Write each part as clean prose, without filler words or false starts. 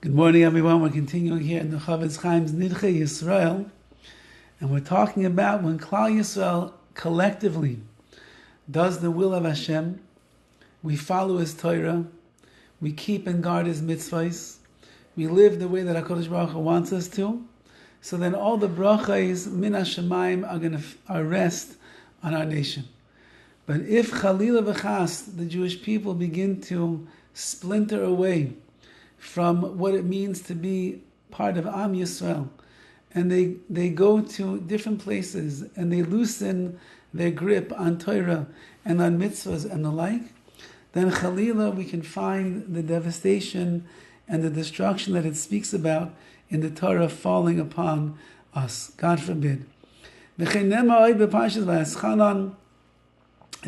Good morning, everyone. We're continuing here in the Horowitz NIDCHEI YISRAEL, and we're talking about when Klal Yisrael collectively does the will of Hashem. We follow His Torah, we keep and guard His mitzvahs, we live the way that HaKadosh Baruch Hu wants us to. So then all the brachas min hashamayim are rest on our nation. But if Chalila v'chas, the Jewish people begin to splinter away from what it means to be part of Am Yisrael, and they go to different places and they loosen their grip on Torah and on mitzvahs and the like, then Chalila, we can find the devastation and the destruction that it speaks about in the Torah falling upon us. God forbid. It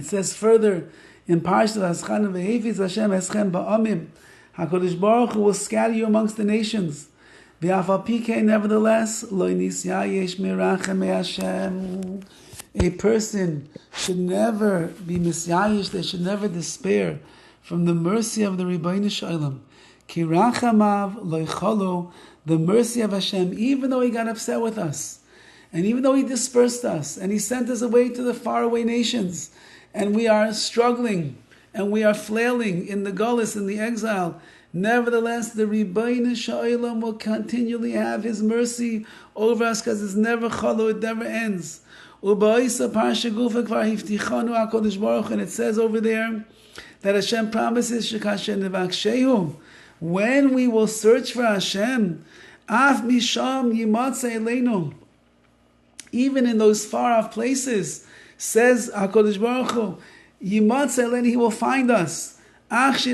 says further in Parashat Haschanan, V'hefiz Hashem eschem ba'amim, HaKadosh Baruch Hu will scatter you amongst the nations. V'afal pikei, nevertheless, lo nisyayesh mirachem Hashem. A person should never be misyayesh, they should never despair from the mercy of the Ribbono Shel Olam. Ki rachamav lo ycholu, the mercy of Hashem, even though He got upset with us, and even though He dispersed us, and He sent us away to the faraway nations, and we are struggling, and we are flailing in the gullus, in the exile, nevertheless, the Ribbono Shel Olam will continually have His mercy over us, because it's never cholu, it never ends. And it says over there that Hashem promises, when we will search for Hashem, af misham yimatzeh eleinu, even in those far off places, says HaKadosh Baruch Hu, yimatzeh eleinu, He will find us. As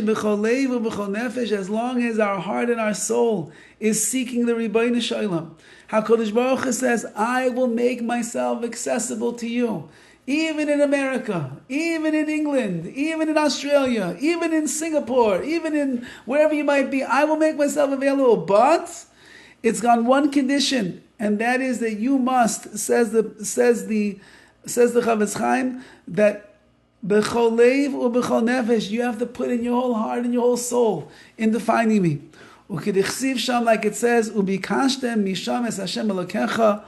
long as our heart and our soul is seeking the Ribbono Shel Olam. HaKadosh Baruch Hu says, I will make myself accessible to you. Even in America, even in England, even in Australia, even in Singapore, even in wherever you might be, I will make myself available. But it's on one condition, and that is that you must, says the Chavetz Chaim, that b'chol leiv u'b'chol nefesh, you have to put in your whole heart and your whole soul into finding me. U'kedichsiv sham, like it says, u'bikashtem misham es Hashem elokecha,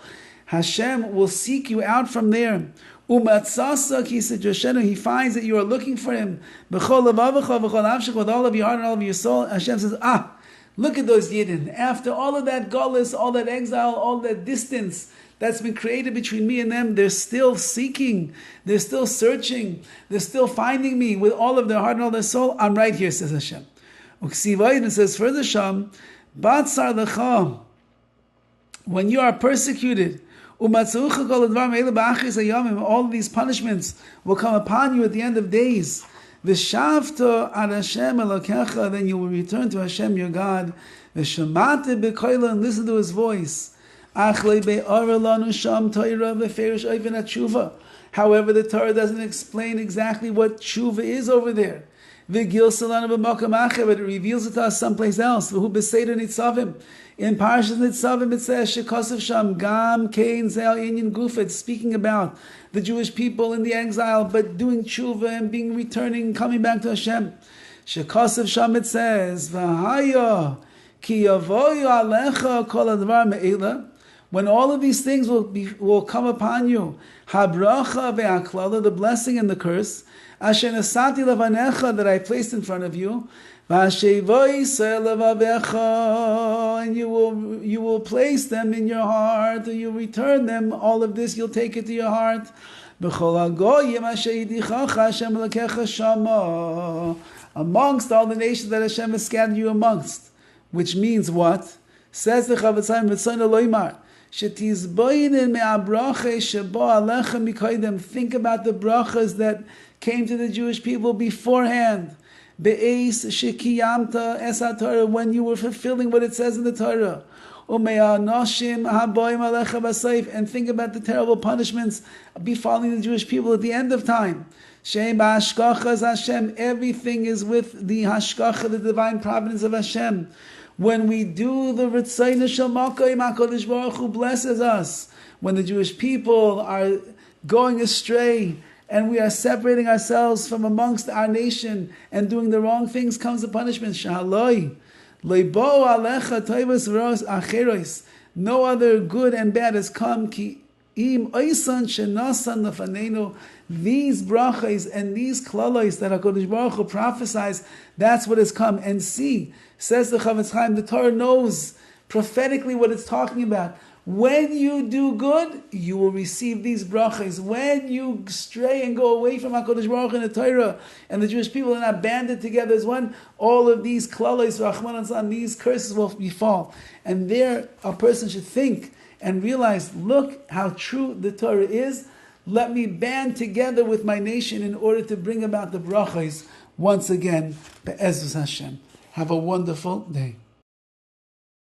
Hashem will seek you out from there. U'matzasa ki sejoshenu, He finds that you are looking for Him. B'chol levavecha v'chol nafshecha, with all of your heart and all of your soul. Hashem says, look at those Yidden. After all of that gullus, all that exile, all that distance that's been created between me and them, they're still seeking, they're still searching, they're still finding me with all of their heart and all their soul. I'm right here, says Hashem. Uksivayin, it says further, Sham, Batsar lecha, when you are persecuted, all of these punishments will come upon you at the end of days. V'shavta ad Hashem elokecha, then you will return to Hashem your God. V'shamate b'koila, and listen to His voice. However, the Torah doesn't explain exactly what tshuva is over there. But it reveals it to us someplace else. In Parashat Nitzavim it says, Shekosef Sham Gam Kein Zel Inyan Gufet, speaking about the Jewish people in the exile, but doing tshuva and being returning, coming back to Hashem. Shekosef Sham it says, V'haya ki yavoyu alecha kol advar me'ela, when all of these things will come upon you, habracha ve'aklala, the blessing and the curse, asher nasati levanecha, that I placed in front of you, v'ashevoi levavecha, and you will place them in your heart, or you return them. All of this, you'll take it to your heart. B'chol hagoyim asher yidichacha Hashem elokecha shama, amongst all the nations that Hashem has scattered you amongst, which means what? Says the Chavetz Chaim, v'tzon loymar, think about the brachas that came to the Jewish people beforehand. When you were fulfilling what it says in the Torah. And think about the terrible punishments befalling the Jewish people at the end of time. Everything is with the hashkacha, the divine providence of Hashem. When we do the Ritzayin Shel Makayim, HaKadosh Baruch Hu blesses us. When the Jewish people are going astray and we are separating ourselves from amongst our nation and doing the wrong things, comes the punishment. Shahaloi. Leibo alecha toivos v'ros acheros. No other good and bad has come. Ki im oisan shenasan lefanenu. These brachas and these klalos that HaKadosh Baruch Hu prophesies, that's what has come. And see, says the Chavetz Chaim, the Torah knows prophetically what it's talking about. When you do good, you will receive these brachas. When you stray and go away from HaKadosh Baruch Hu in the Torah, and the Jewish people are not banded together as one, all of these klalos, Rahman al these curses will befall. And there, a person should think and realize, look how true the Torah is. Let me band together with my nation in order to bring about the brachas once again. Be'ezus Hashem. Have a wonderful day.